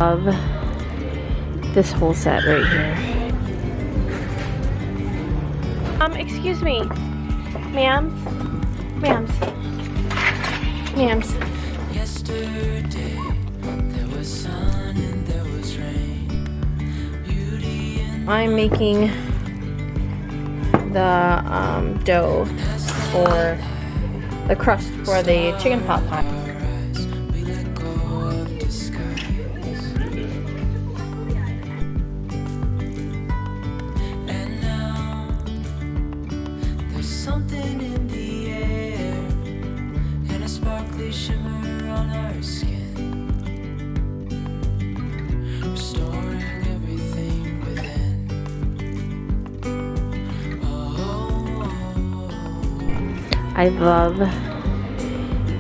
Love this whole set right here. Excuse me, ma'ams, ma'ams. Yesterday there was sun and there was rain. Beauty and I'm making the dough for the crust for the chicken pot pie. eyes, we let go of disguise. And now there's something in the air and a sparkly shimmer on our skin, restoring everything within. I love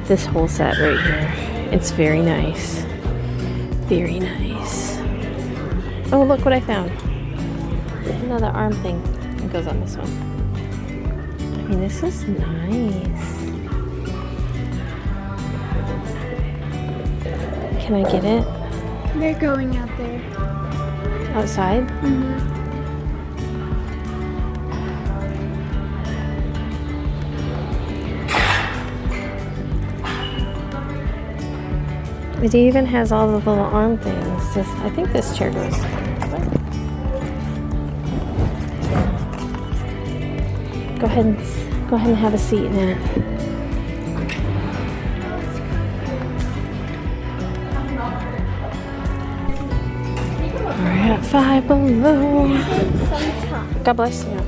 this whole set right here. It's very nice. Very nice. Oh, look what I found. Another arm thing that goes on this one. I mean, this is nice. Can I get it? They're going out there. Outside? Mm-hmm. It even has all the little arm things. I think this chair goes. Go ahead and have a seat in it. We're at Five Below. God bless you.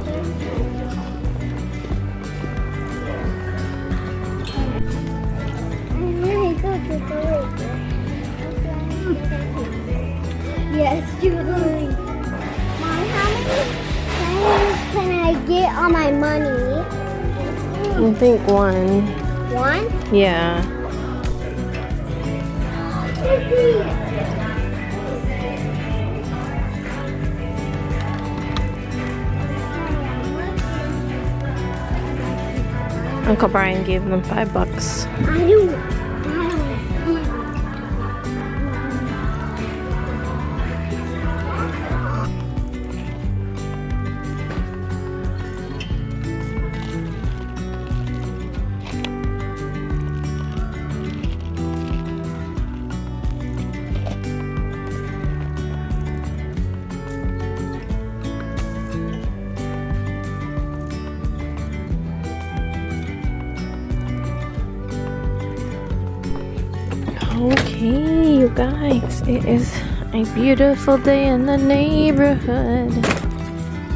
Yes, Julie. Mom, how many can I get on my money? I think one. One? Yeah. Uncle Brian gave them $5. I don't. Okay, you guys, it is a beautiful day in the neighborhood.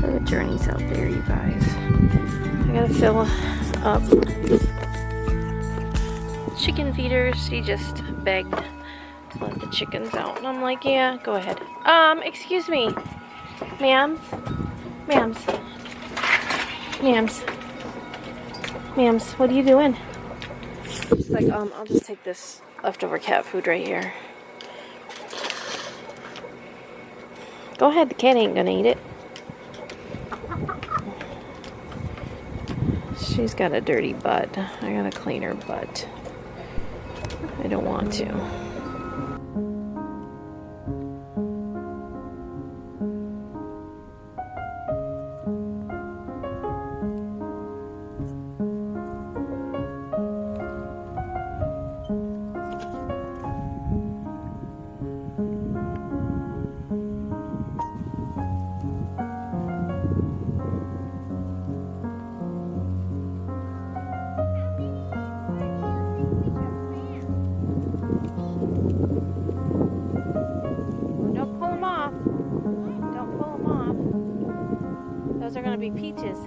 Look at Journey's out there, you guys. I gotta fill up chicken feeders. She just begged to let the chickens out, and I'm like, yeah, go ahead. Excuse me, ma'ams, what are you doing? She's like, I'll just take this leftover cat food right here. Go ahead, the cat ain't gonna eat it. She's got a dirty butt. I gotta clean her butt. I don't want to. Those are gonna be peaches.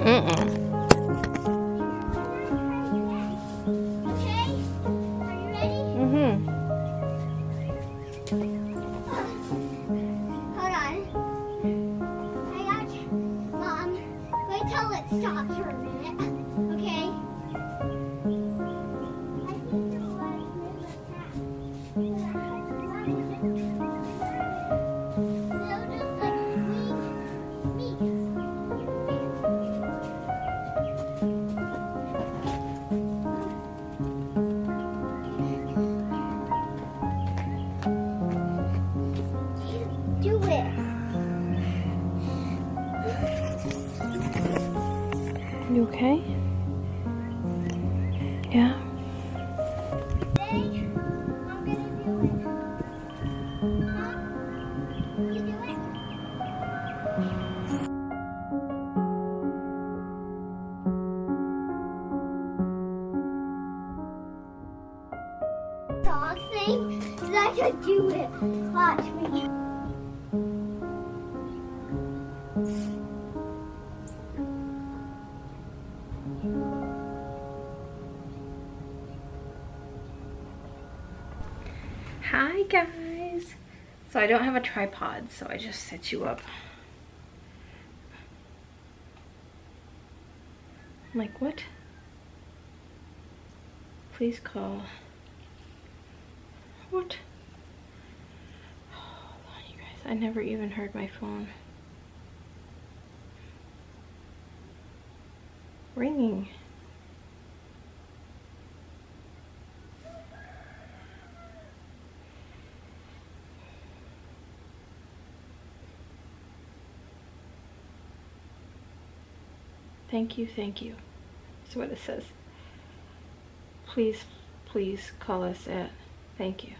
Mm-mm. Okay? Are you ready? Mm-hmm. Hold on. I got you. Mom, wait till it stops for a minute. Okay? I think you're right. They'll just like squeeze me. Do it. You okay? Yeah. Ready? I'm gonna do it. Mom, you do it. Dog thing is I can do it. Watch me. Hi guys. So I don't have a tripod, so I just set you up. I'm like, what? Please call. What? Hold on, you guys. I never even heard my phone ringing. Thank you, thank you. That's what it says. Please, please call us at. Thank you.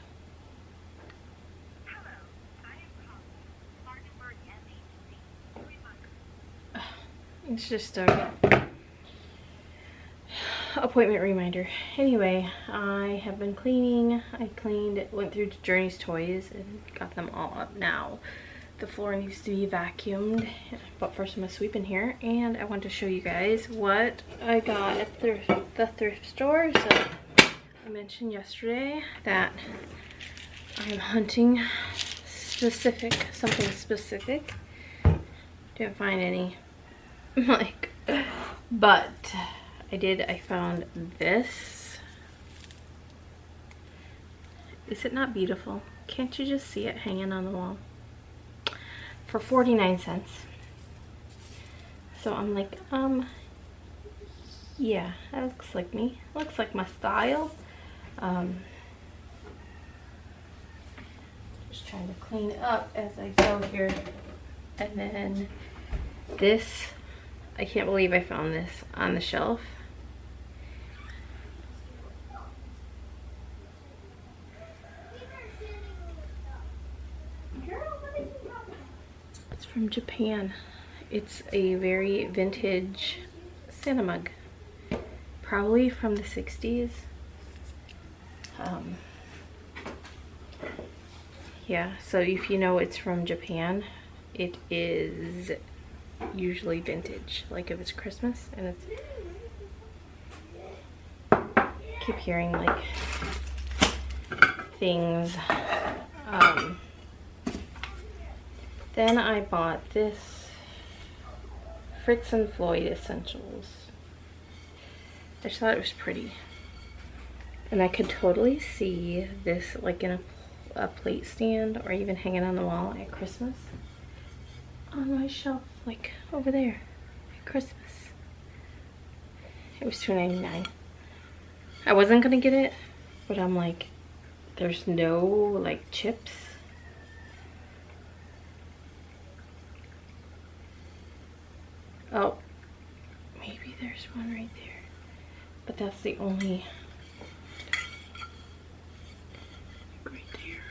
It's just a appointment reminder. Anyway, I have been cleaning. I cleaned, went through Journey's toys and got them all up now. The floor needs to be vacuumed, but first I'm gonna sweep in here, and I want to show you guys what I got at the thrift store. So I mentioned yesterday that I'm hunting something specific. Didn't find any, like, but I found this. Is it not beautiful? Can't you just see it hanging on the wall? For 49 cents. So I'm like, yeah, that looks like me. Looks like my style. Just trying to clean up as I go here. And then this, I can't believe I found this on the shelf. It's from Japan. It's a very vintage Santa mug. Probably from the 60s. Yeah, so if you know it's from Japan, it is usually vintage. Like if it's Christmas and it's... I keep hearing like things. Then I bought this Fritz and Floyd Essentials. I just thought it was pretty. And I could totally see this like in a plate stand or even hanging on the wall at Christmas. On my shelf, like over there at Christmas. It was $2.99. I wasn't gonna get it, but I'm like, there's no like chips. Oh, maybe there's one right there. But that's the only, right there.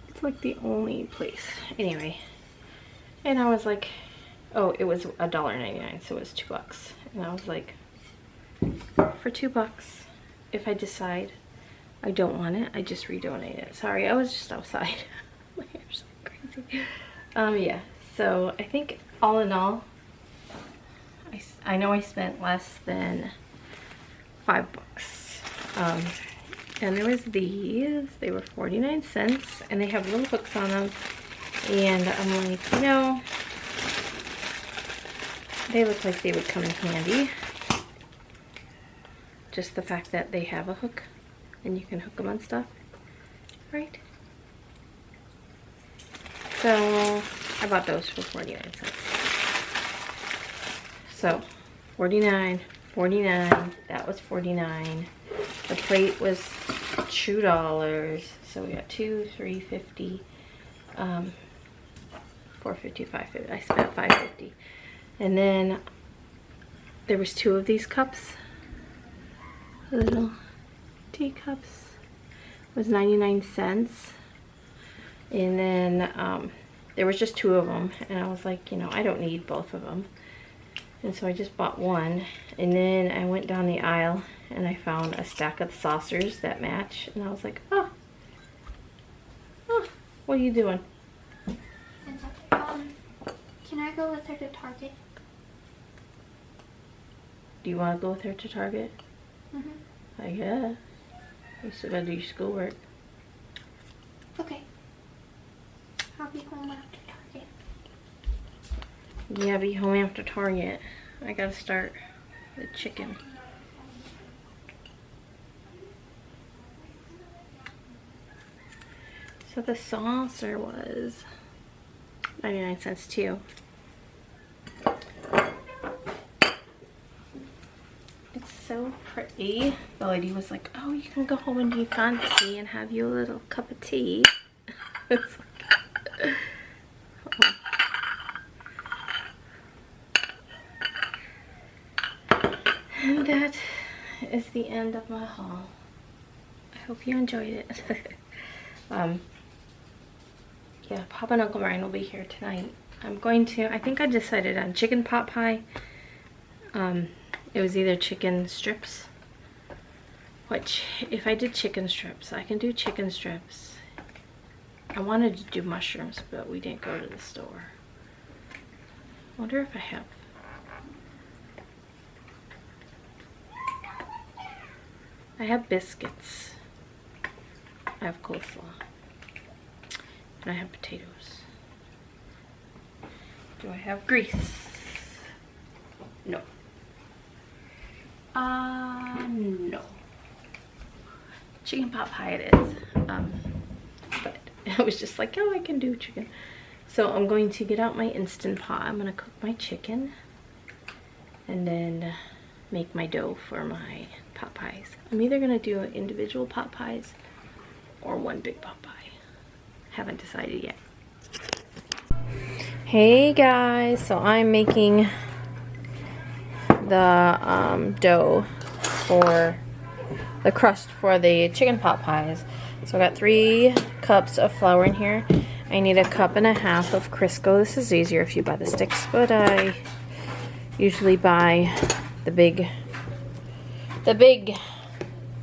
It's like the only place. Anyway, and I was like, oh, it was $1.99, so it was $2. And I was like, for $2, if I decide I don't want it, I just redonate it. Sorry, I was just outside. My hair's so crazy. Yeah, so I think all in all, I know I spent less than $5. And there was these. They were 49 cents, and they have little hooks on them. And I'm like, you know, they look like they would come in handy. Just the fact that they have a hook, and you can hook them on stuff, right? So I bought those for 49 cents. So 49, 49, that was 49. The plate was $2. So we got 2, 3, 50, 450, 550. I spent $5.50. And then there was 2 of these cups. Little teacups. It was 99 cents. And then there was just 2 of them, and I was like, you know, I don't need both of them. And so I just bought one. And then I went down the aisle and I found a stack of saucers that match, and I was like, oh, what are you doing? Can I go with her to Target? Do you want to go with her to Target? Mm-hmm. I guess. You still gotta do your schoolwork. Okay. I'll be home after Target. Yeah, be home after Target. I gotta start the chicken. So the saucer was 99 cents too. It's so pretty. The lady was like, oh, you can go home and be fancy and have you a little cup of tea. It's like, and that is the end of my haul. I hope you enjoyed it. Yeah, Papa and Uncle Ryan will be here tonight. I think I decided on chicken pot pie. It was either chicken strips, which if I did chicken strips, I can do chicken strips. I wanted to do mushrooms, but we didn't go to the store. I wonder if I have. I have biscuits. I have coleslaw. And I have potatoes. Do I have grease? No. No. Chicken pot pie it is. But I was just like, oh, I can do chicken. So I'm going to get out my Instant Pot. I'm gonna cook my chicken and then make my dough for my pot pies. I'm either gonna do individual pot pies or one big pot pie. Haven't decided yet. Hey guys, so I'm making the dough for the crust for the chicken pot pies. So I got 3 cups of flour in here. I need 1.5 cups of Crisco. This is easier if you buy the sticks, but I usually buy the big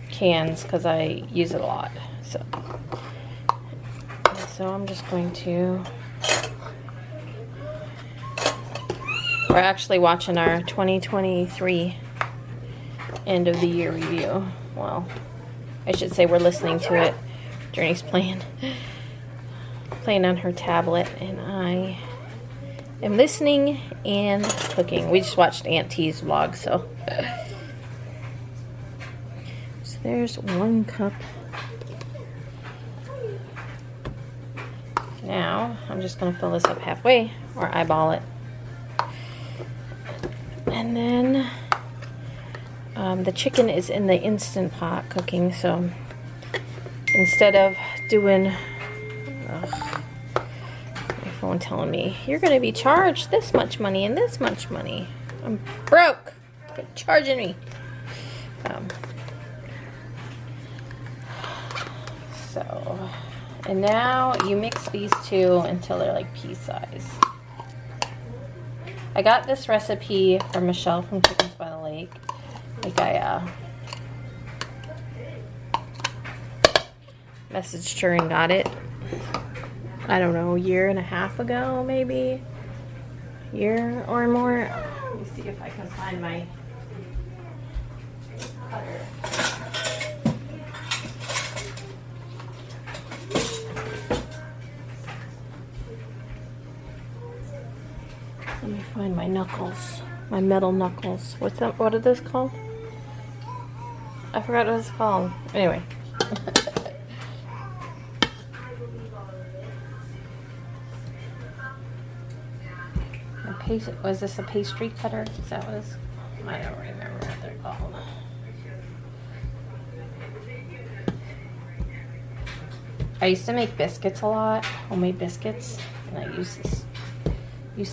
cans because I use it a lot. So I'm just going to. We're actually watching our 2023 end of the year review. Well, I should say we're listening to it. Journey's playing on her tablet, and I am listening and cooking. We just watched Aunt T's vlog, so there's 1 cup. Now I'm just going to fill this up halfway or eyeball it. And then the chicken is in the Instant Pot cooking, so instead of doing my phone telling me you're going to be charged this much money and this much money. I'm broke. Quit charging me. And now you mix these 2 until they're like pea size. I got this recipe from Michelle from Chickens by the Lake. Like I messaged her and got it, I don't know, 1.5 years ago maybe. year or more. Let me see if I can find my cutter. Let me find my knuckles, my metal knuckles. What's that? What are those called? I forgot what it's called. Anyway. Was this a pastry cutter? Is that what it's? I don't remember what they're called. I used to make biscuits a lot, homemade biscuits, and I used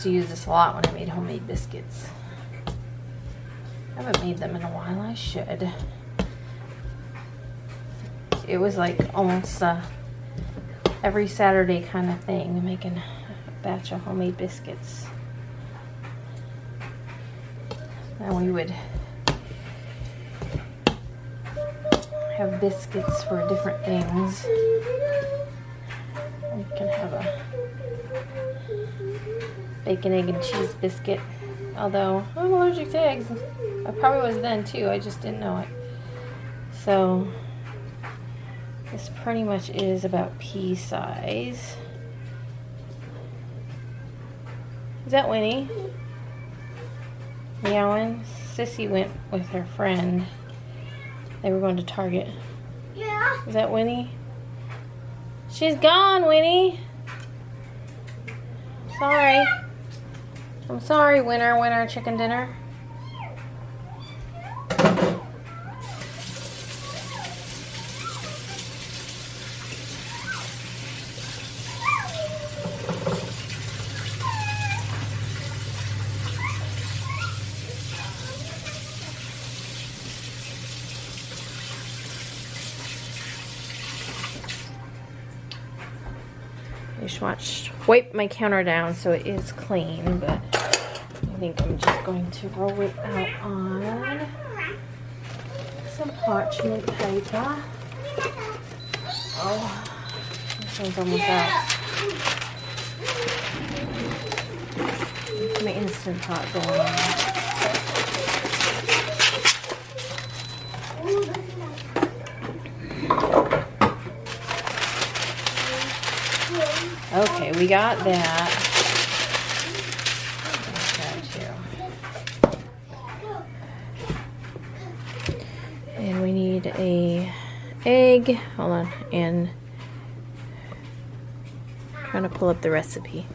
to use this a lot when I made homemade biscuits. I haven't made them in a while. I should. It was like almost every Saturday kind of thing, making a batch of homemade biscuits. And we would have biscuits for different things. We can have a bacon, egg, and cheese biscuit. Although I'm allergic to eggs. I probably was then too, I just didn't know it. So this pretty much is about pea size. Is that Winnie? Meowing? Sissy went with her friend. They were going to Target. Yeah. Is that Winnie? She's gone, Winnie. Sorry. I'm sorry, winner, chicken dinner. I just wipe my counter down so it is clean, but I think I'm just going to roll it out on some parchment paper. Oh, this one's almost out. My Instant Pot going on. Okay, we got that. And we need a egg. Hold on, and I'm trying to pull up the recipe.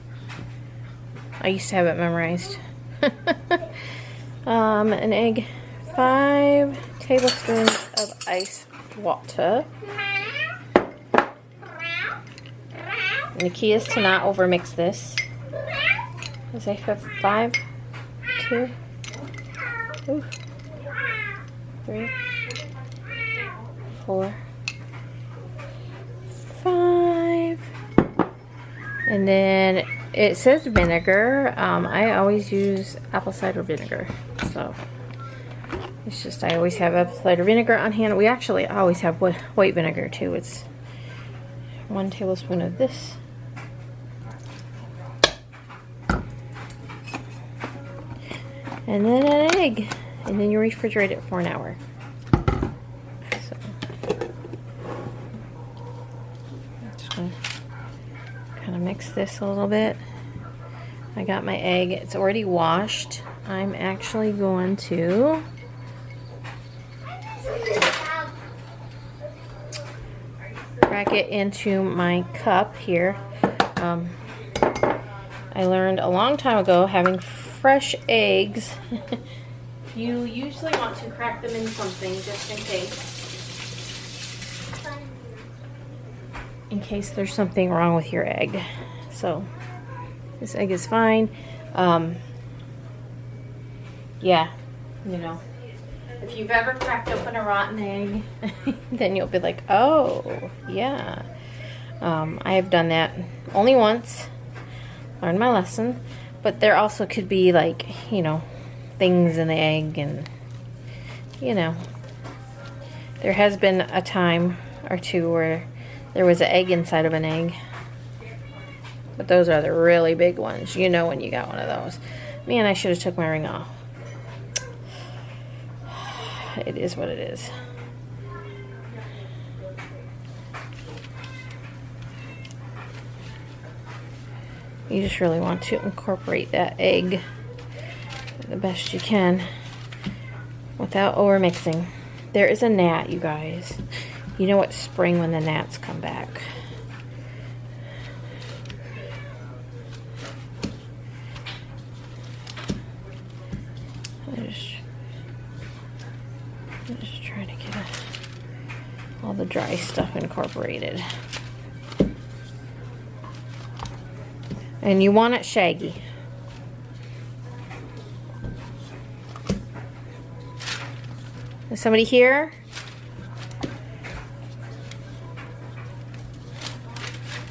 I used to have it memorized. An egg, 5 tablespoons of ice water. And the key is to not overmix this. Is I have 5, 2, 3, 4, 5. And then it says vinegar. I always use apple cider vinegar. So it's just I always have apple cider vinegar on hand. We actually always have white vinegar too. It's 1 tablespoon of this. And then an egg, and then you refrigerate it for an hour. So, I'm just gonna kind of mix this a little bit. I got my egg, it's already washed. I'm actually going to crack it into my cup here. I learned a long time ago, having fresh eggs, you usually want to crack them in something just in case there's something wrong with your egg. So this egg is fine. Yeah, you know, if you've ever cracked open a rotten egg, then you'll be like, oh yeah. I have done that only once, learned my lesson. But there also could be, like, you know, things in the egg, and, you know, there has been a time or two where there was an egg inside of an egg. But those are the really big ones. You know when you got one of those. Man, I should have took my ring off. It is what it is. You just really want to incorporate that egg the best you can without over mixing. There is a gnat, you guys. You know it's spring when the gnats come back. I'm just trying to get all the dry stuff incorporated. And you want it shaggy. Is somebody here?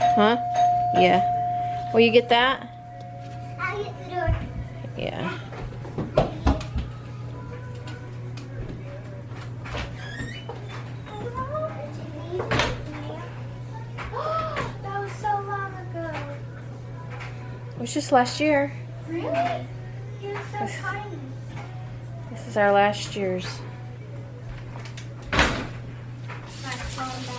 Huh? Yeah. Will you get that? I'll get the door. Yeah. That was so long ago. It was just last year. Really? He was so tiny. This is our last year's. My phone died.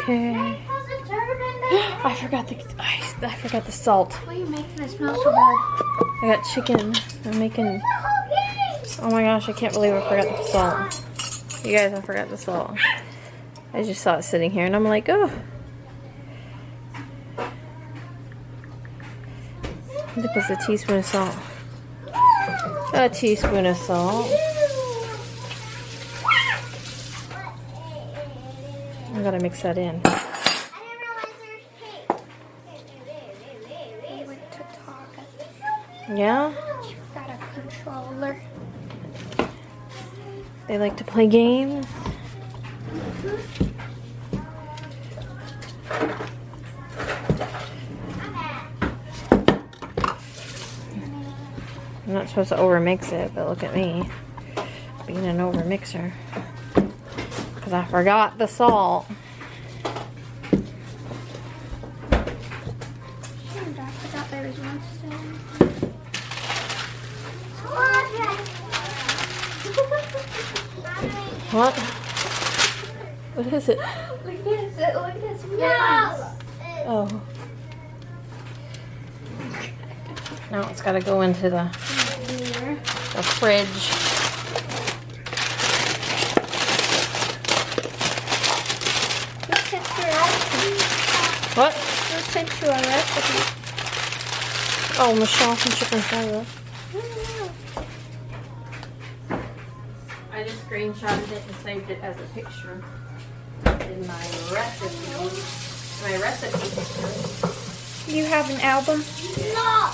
Okay. I forgot the salt. What are you making? It smells so bad. I got chicken. I'm making. Oh my gosh! I can't believe I forgot the salt. You guys, I forgot the salt. I just saw it sitting here, and I'm like, oh. I think it's a teaspoon of salt. A teaspoon of salt. I gotta mix that in. Yeah? Got a controller. They like to play games. I'm not supposed to over-mix it, but look at me being an over-mixer. Because I forgot the salt. I forgot there was one stone. What? What is it? Look at this. Look at this. Oh. Now it's got to go into the fridge. What? Who sent you a recipe? Oh, Michelle from Chicken Salad. I just screenshotted it and saved it as a picture in my recipe picture. You have an album? No.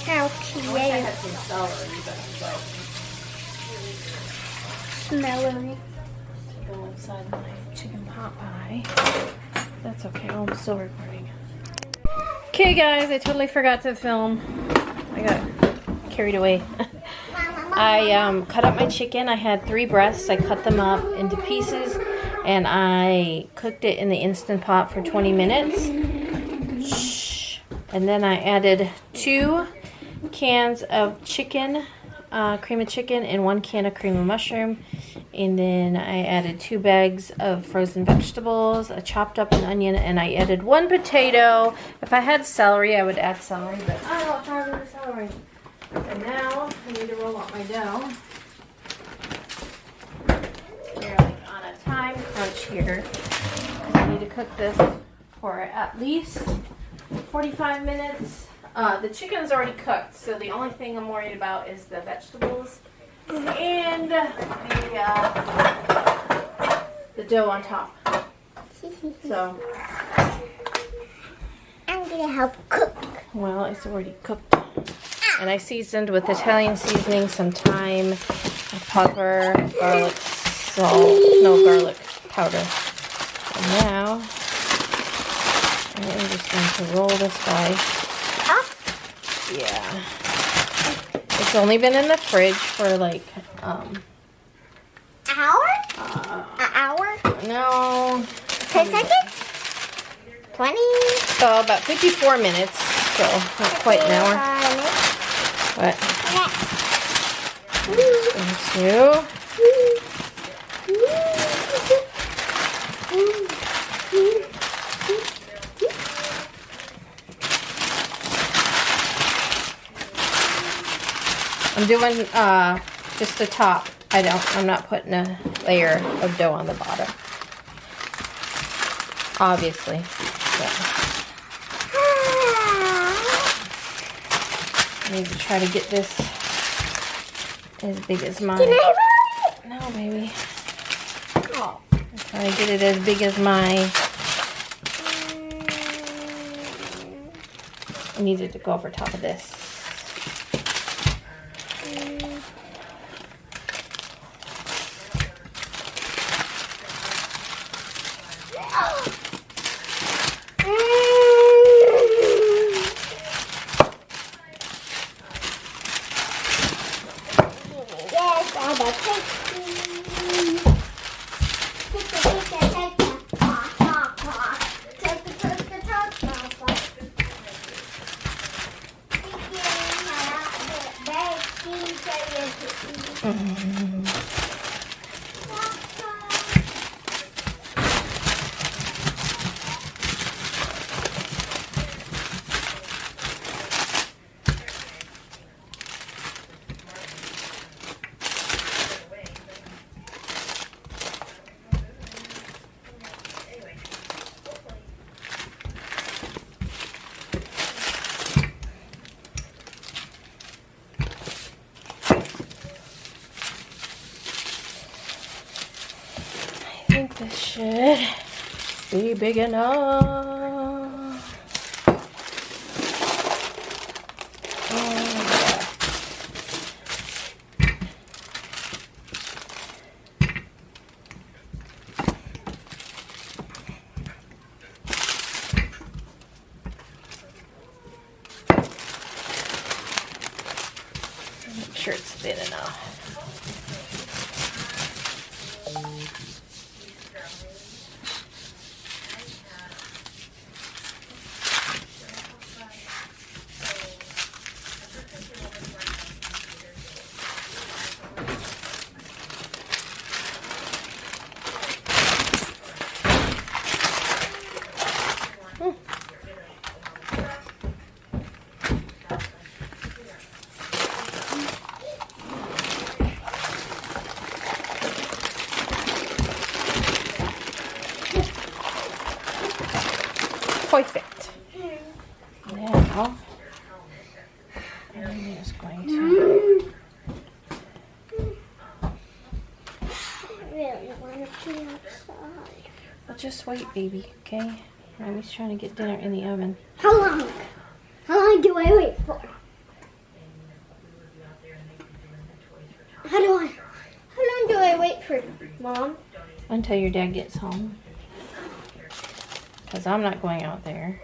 How I wish I cute. had some celery, but Smellery. go inside my chicken pot pie. That's okay. Oh, I'm still recording. Okay, guys, I totally forgot to film. I got carried away. I cut up my chicken. I had 3 breasts. I cut them up into pieces, and I cooked it in the Instant Pot for 20 minutes. Shh. And then I added 2 cans of chicken, cream of chicken, and 1 can of cream of mushroom. And then I added 2 bags of frozen vegetables. I chopped up an onion, and I added 1 potato. If I had celery, I would add celery, but I don't have celery. And now I need to roll out my dough. We're like on a time crunch here. I need to cook this for at least 45 minutes. The chicken's already cooked, so the only thing I'm worried about is the vegetables and the the dough on top. So, I'm gonna help cook. well, it's already cooked. And I seasoned with Italian seasoning, some thyme, pepper, garlic, salt, no, garlic powder. And now, I'm just going to roll this guy. Up. Yeah. It's only been in the fridge for like, Hour? An hour? no, 10 seconds? 20? so about 54 minutes. So, not quite an hour. But, going I'm doing just the top. I'm not putting a layer of dough on the bottom. Obviously. So. I need to try to get this as big as mine. Can I No, baby. I'm trying to get it as big as my... I needed to go over top of this. I think this should be big enough. Make sure it's thin enough. Perfect. Now, I'm just going to... I really want to be outside. Well, just wait, baby, okay? Mommy's trying to get dinner in the oven. How long? How long do I wait for? How long do I wait for, Mom? Until your dad gets home. Because I'm not going out there.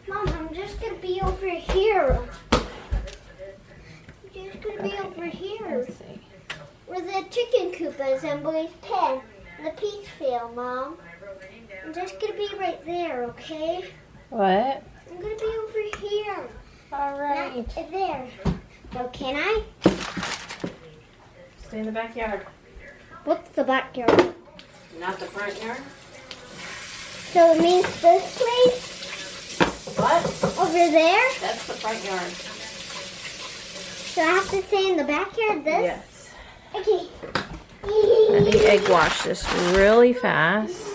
Mom, I'm just going to be over here. I'm just going to be over here. Let's see. Where the chicken coop is and Boy's pen. The peach field, Mom. I'm just going to be right there, okay? What? I'm going to be over here. All right. Not there. So can I? Stay in the backyard. What's the backyard? Not the front yard. So it means this place? What? Over there? That's the front yard. So I have to stay in the backyard this? Yes. Okay. Let me egg wash this really fast.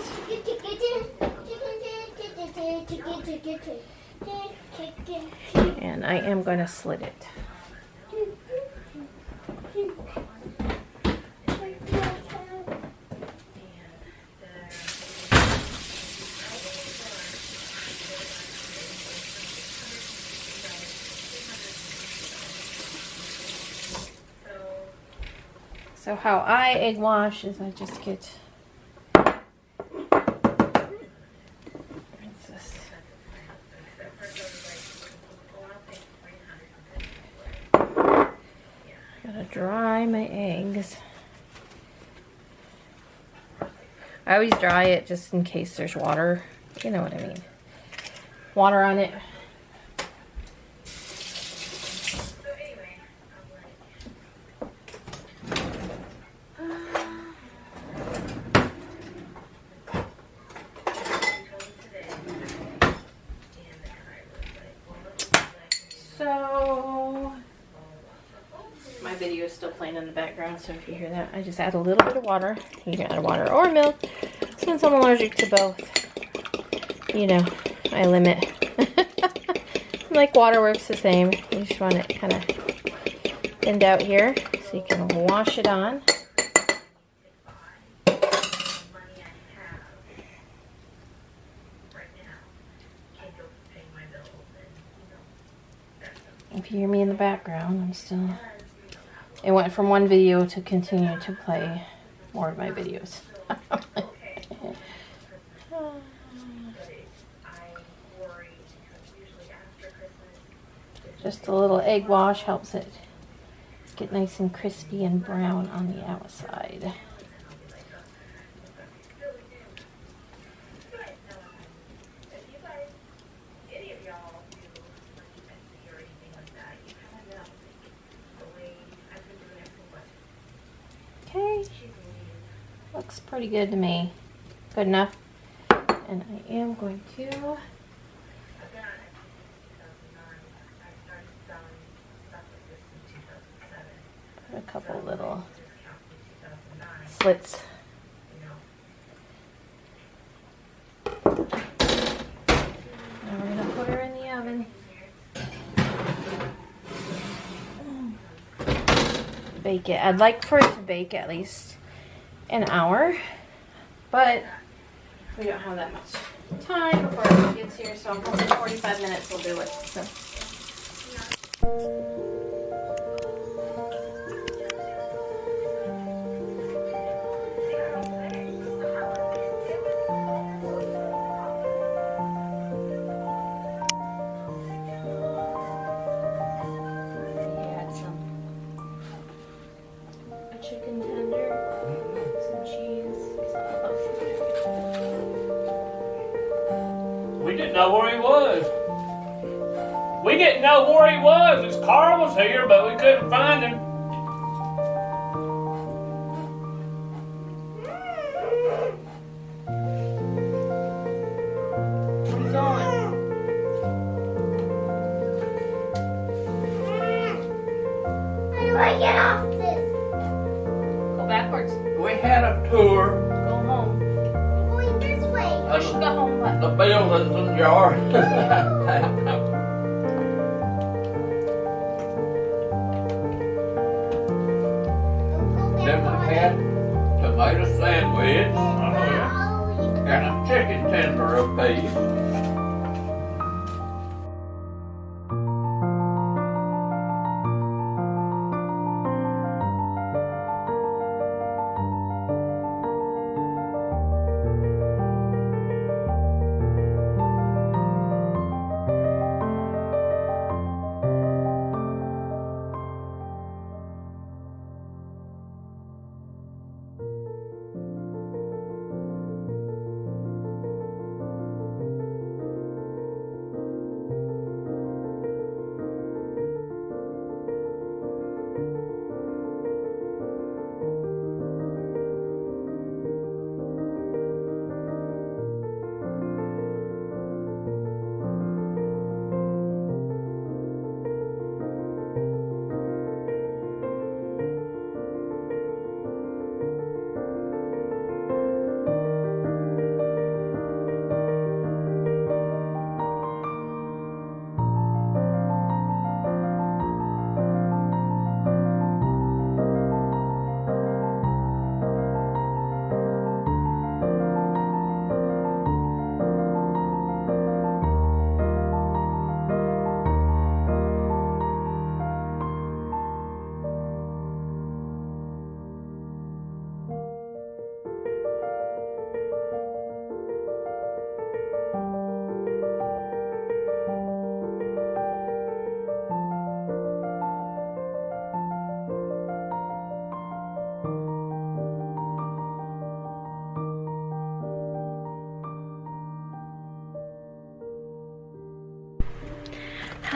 And I am going to slit it. So how I egg wash is I just get rinse this. Gotta dry my eggs. I always dry it just in case there's water. You know what I mean. Water on it. So my video is still playing in the background, so if you hear that, I just add a little bit of water. You can add water or milk. Since I'm allergic to both, you know, I limit. Like water works the same. You just want it kind of thinned out here so you can wash it on. If you hear me in the background, I'm still... It went from one video to continue to play more of my videos. Just a little egg wash helps it get nice and crispy and brown on the outside. Okay, looks pretty good to me. Good enough. And I am going to put a couple little slits. Now we're gonna put her in the oven. Bake it. I'd like for it to bake at least an hour, but we don't have that much time before it gets here, so I'm hoping 45 minutes will do it. So. Chicken tender, some cheese. We didn't know where he was. We didn't know where he was. His car was here, but we couldn't find him. Where you going? How do I get off this? Go backwards. We had a tour Go home. I'm going this way. You should go home, but of the buildings and yards. Then we had tomato sandwich and a chicken tender apiece.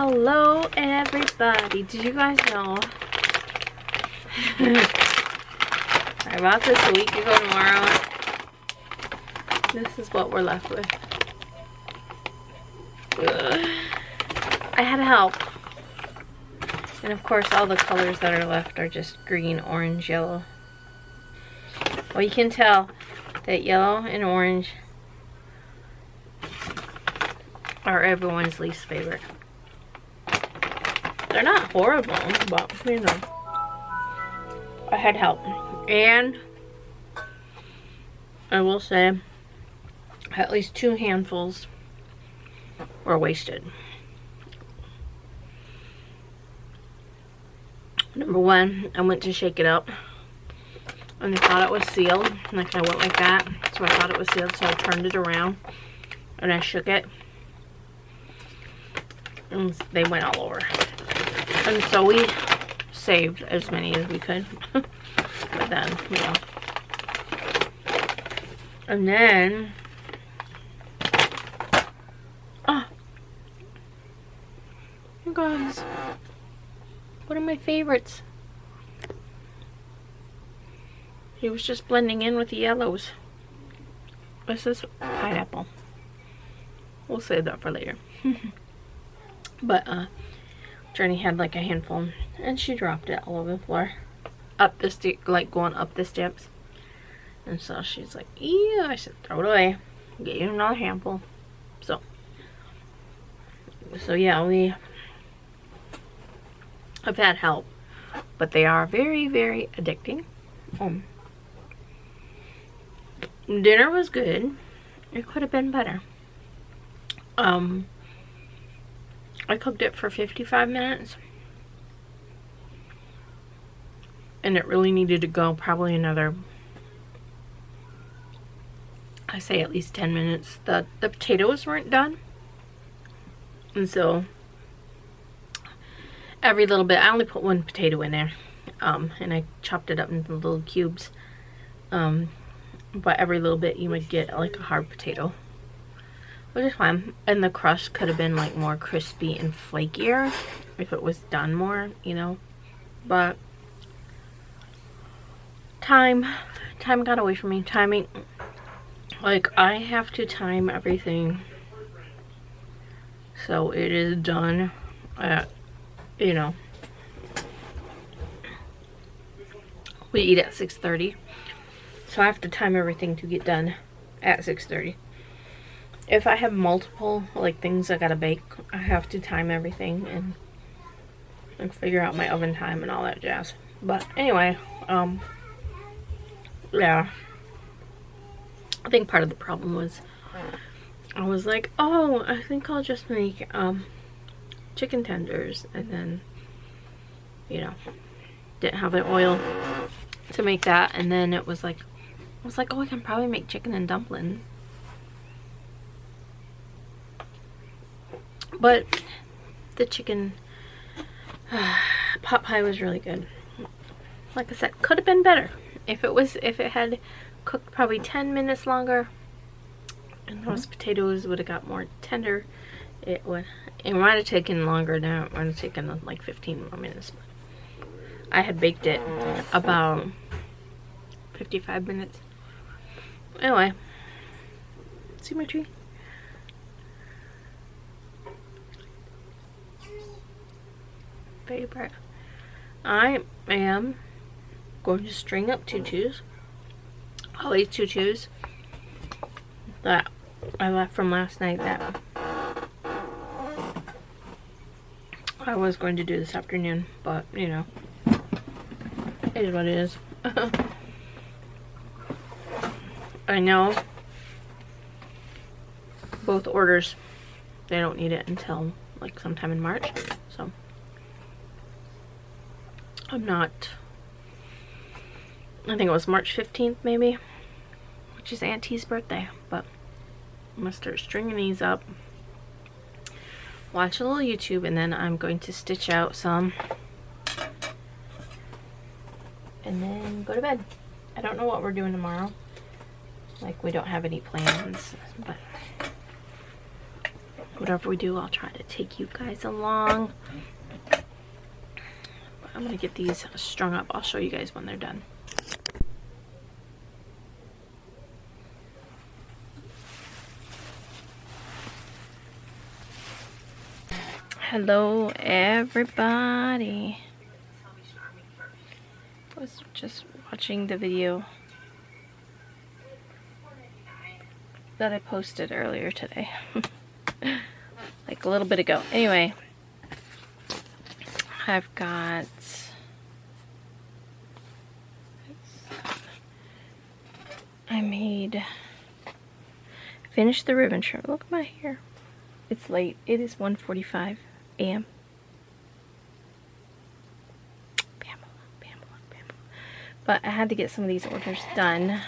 Hello everybody. Did you guys know I bought this a week ago tomorrow? This is what we're left with. Ugh. I had help. And of course all the colors that are left are just green, orange, yellow. Well, you can tell that yellow and orange are everyone's least favorite. They're not horrible, but you know, I had help. And I will say at least 2 handfuls were wasted. Number one, I went to shake it up and I thought it was sealed. Like, I went like that, so I thought it was sealed, so I turned it around and I shook it and they went all over. And so we saved as many as we could. But then, you know. And then, oh, you guys, one of my favorites. He was just blending in with the yellows. This is pineapple. We'll save that for later. But Journey had like a handful and she dropped it all over the floor, up the like going up the steps. And so she's like, "Yeah," I said, "Throw it away. Get you another handful." So yeah, I've had help, but they are very, very addicting. Dinner was good. It could have been better. I cooked it for 55 minutes. And it really needed to go probably another, I say at least 10 minutes. The potatoes weren't done. And so every little bit, I only put 1 potato in there. And I chopped it up into little cubes. But every little bit you would get like a hard potato, which is fine. And the crust could have been like more crispy and flakier if it was done more, you know. But time got away from me. Timing, like, I have to time everything so it is done at, you know, we eat at 6:30, so I have to time everything to get done at 6:30. If I have multiple like things I gotta bake, I have to time everything and like figure out my oven time and all that jazz. But anyway, yeah, I think part of the problem was I was like, oh, I think I'll just make chicken tenders, and then, you know, didn't have the oil to make that. And then it was like, I was like, oh, I can probably make chicken and dumplings. But the chicken pot pie was really good. Like I said, could have been better if it had cooked probably 10 minutes longer, and those potatoes would have got more tender. It might have taken longer. Now it might have taken like 15 more minutes. I had baked it about 55 minutes. Anyway, see my tree? Favorite. I am going to string up tutus. All these tutus that I left from last night that I was going to do this afternoon, but you know, it is what it is. I know both orders, they don't need it until like sometime in March, so I'm not, I think it was March 15th maybe, which is Auntie's birthday. But I'm gonna start stringing these up, watch a little YouTube, and then I'm going to stitch out some and then go to bed. I don't know what we're doing tomorrow. Like, we don't have any plans, but whatever we do, I'll try to take you guys along. But I'm gonna get these strung up. I'll show you guys when they're done. Hello everybody. I was just watching the video that I posted earlier today. Like a little bit ago. Anyway, I've got finished the ribbon trim. Look at my hair. It's late. It is 1:45 a.m. Pamela. But I had to get some of these orders done.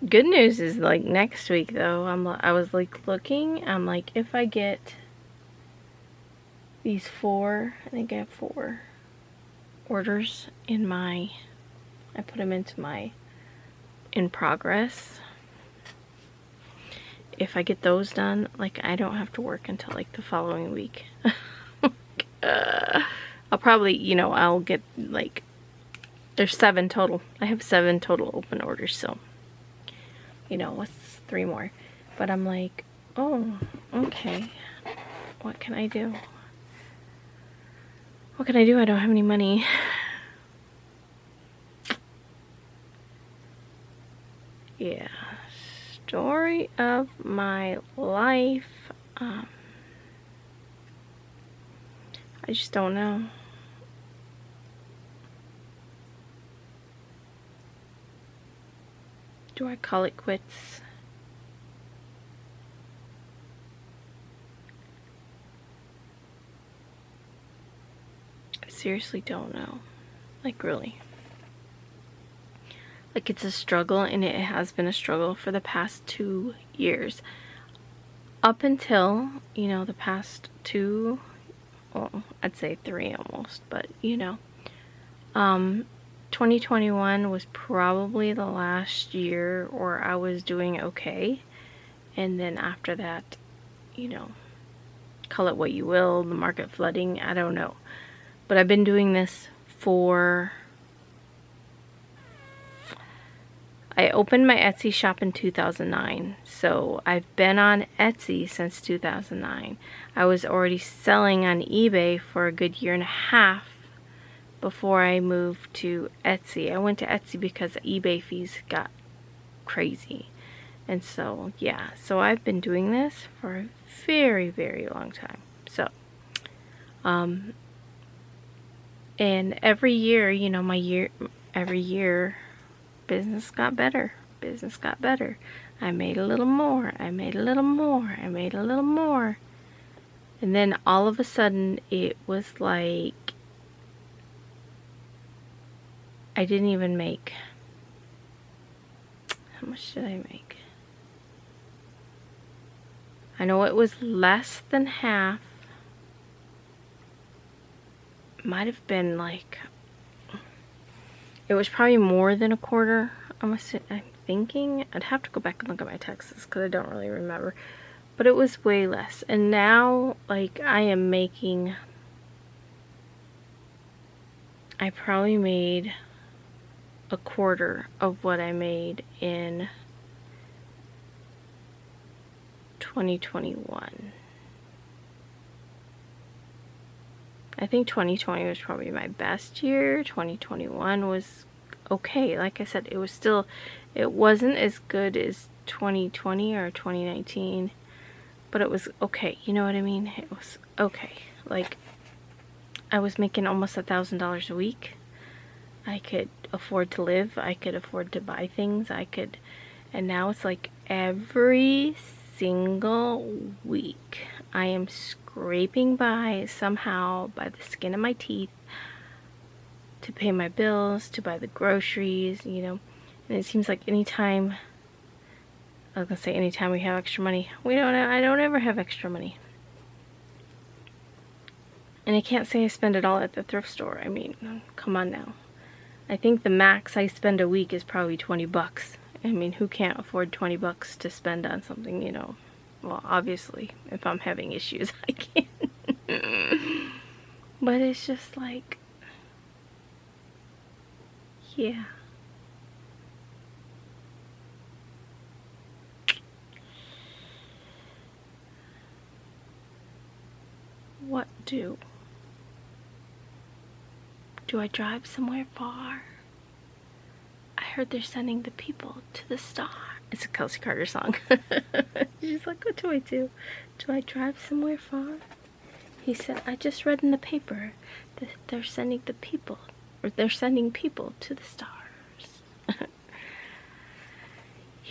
Good news is, like, next week though, I was like looking, I'm like, if I get these 4, I think I have 4 orders in my, I put them into my in progress. If I get those done, like, I don't have to work until like the following week. I'll probably, you know, I'll get like, there's 7 total. I have 7 total open orders, so, you know, what's 3 more? But I'm like, oh, okay. What can I do? What can I do? I don't have any money. Yeah. Story of my life. I just don't know. Do I call it quits? I seriously don't know. Like, really. Like, it's a struggle, and it has been a struggle for the past 2 years. Up until, you know, the past 2, well, I'd say 3 almost, but, you know. 2021 was probably the last year where I was doing okay. And then after that, you know, call it what you will, the market flooding, I don't know. But I've been doing this for... I opened my Etsy shop in 2009, so I've been on Etsy since 2009. I was already selling on eBay for a good 1.5 years before I moved to Etsy. I went to Etsy because eBay fees got crazy. And so, yeah, so I've been doing this for a very, very long time. So, and every year, you know, every year, business got better. Business got better. I made a little more. I made a little more. I made a little more. And then all of a sudden, it was like, I didn't even make, how much did I make? I know it was less than half. Might have been like, it was probably more than a quarter. I'm thinking. I'd have to go back and look at my texts because I don't really remember. But it was way less. And now, like, I am making, I probably made a quarter of what I made in 2021. I think 2020 was probably my best year. 2021 was okay. Like I said, it was still, it wasn't as good as 2020 or 2019, but it was okay. You know what I mean? It was okay. Like, I was making almost $1,000 a week. I could afford to live. I could afford to buy things. I could, and now it's like every single week I am scraping by somehow by the skin of my teeth to pay my bills, to buy the groceries, you know. And it seems like anytime, I was gonna say anytime we have extra money, I don't ever have extra money. And I can't say I spend it all at the thrift store. I mean, come on now. I think the max I spend a week is probably $20. I mean, who can't afford 20 bucks to spend on something, you know? Well, obviously, if I'm having issues, I can. But it's just like, yeah. What do? Do I drive somewhere far? I heard they're sending the people to the star. It's a Kelsey Carter song. She's like, what do I do? Do I drive somewhere far? He said, I just read in the paper that they're sending the people, or they're sending people to the stars.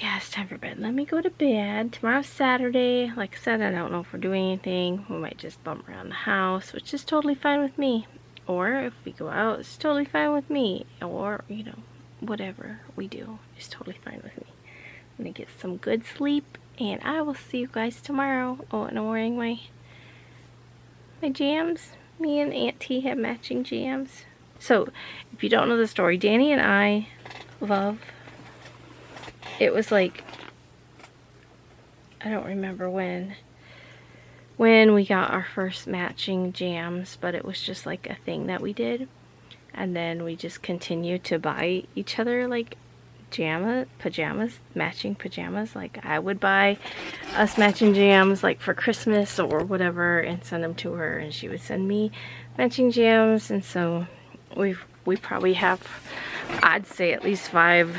Yeah, it's time for bed. Let me go to bed. Tomorrow's Saturday. Like I said, I don't know if we're doing anything. We might just bum around the house, which is totally fine with me. Or if we go out, it's totally fine with me. Or, you know, whatever we do is totally fine with me. I'm gonna get some good sleep, and I will see you guys tomorrow. Oh, and I'm wearing my jams. Me and Aunt T have matching jams. So, if you don't know the story, Danny and I love... It was like, I don't remember when we got our first matching jams, but it was just like a thing that we did. And then we just continued to buy each other like pajamas, matching pajamas. Like I would buy us matching jams like for Christmas or whatever and send them to her, and she would send me matching jams. And so we probably have, I'd say at least 5.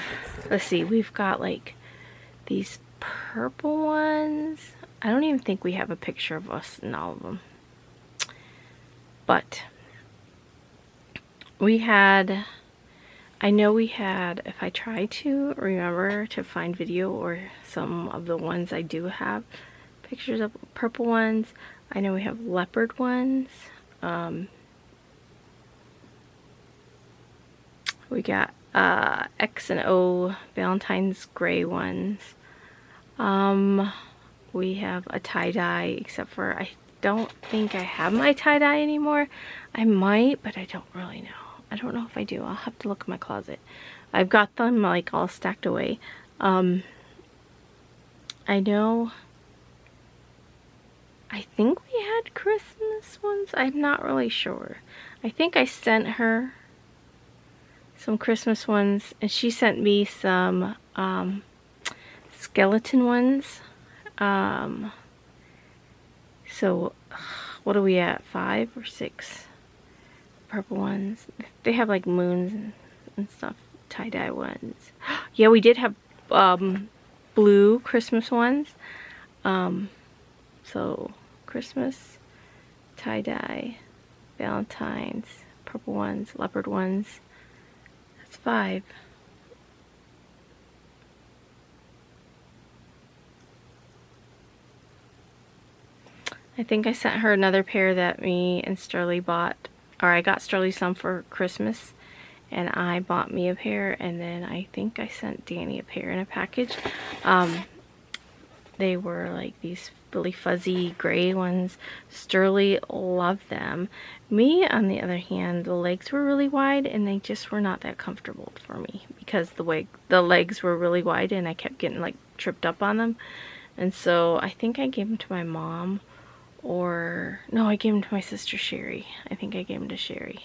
Let's see, we've got like these purple ones. I don't even think we have a picture of us in all of them. But we had, I know we had, if I try to remember to find video or some of the ones I do have pictures of, purple ones. I know we have leopard ones. We got X and O Valentine's gray ones. We have a tie-dye, except for I don't think I have my tie-dye anymore. I might, but I don't really know. I don't know if I do. I'll have to look in my closet. I've got them like all stacked away. I know, I think we had Christmas ones. I'm not really sure. I think I sent her some Christmas ones, and she sent me some skeleton ones. So what are we at, 5 or 6 purple ones? They have like moons and stuff, tie-dye ones. Yeah, we did have blue Christmas ones. So Christmas, tie-dye, Valentine's, purple ones, leopard ones. 5. I think I sent her another pair that me and Sterling bought, or I got Sterling some for Christmas, and I bought me a pair, and then I think I sent Danny a pair in a package. They were like these really fuzzy gray ones. Sterling loved them. Me, on the other hand, the legs were really wide, and they just were not that comfortable for me because the legs were really wide, and I kept getting like tripped up on them. And so I think I gave them to my mom, or no, I gave them to my sister Sherry. I think I gave them to Sherry.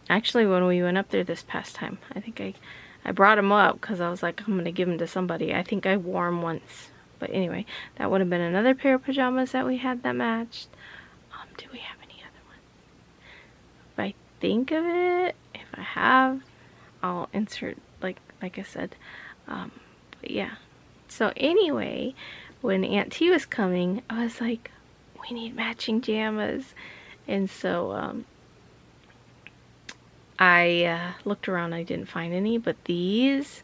Actually, when we went up there this past time, I think I brought them up because I was like, I'm going to give them to somebody. I think I wore them once. But anyway, that would have been another pair of pajamas that we had that matched. Do we have any other ones? If I think of it, if I have, I'll insert, like I said. But yeah. So anyway, when Aunt T was coming, I was like, we need matching pajamas. And so I looked around. I didn't find any, but these,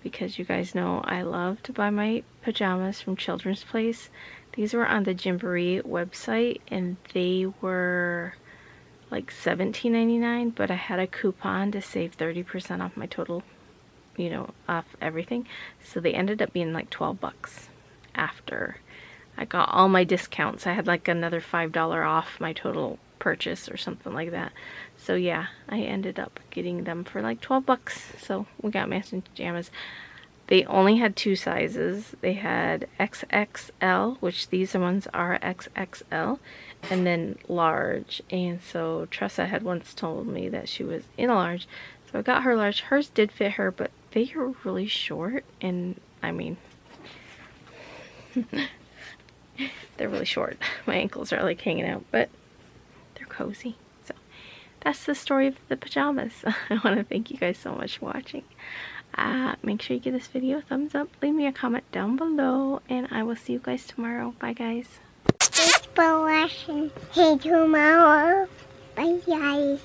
because you guys know I love to buy my pajamas from Children's Place. These were on the Gymboree website, and they were like $17.99, but I had a coupon to save 30% off my total, you know, off everything. So they ended up being like 12 bucks after I got all my discounts. I had like another $5 off my total purchase or something like that. So yeah, I ended up getting them for like 12 bucks. So we got matching pajamas. They only had 2 sizes. They had XXL, which these ones are XXL, and then large. And so Tressa had once told me that she was in a large, so I got her large. Hers did fit her, but they are really short, and I mean, they're really short. My ankles are like hanging out, but they're cozy. So that's the story of the pajamas. I want to thank you guys so much for watching. Make sure you give this video a thumbs up, leave me a comment down below, and I will see you guys tomorrow. Bye guys. Thanks for watching. See you tomorrow. Bye guys.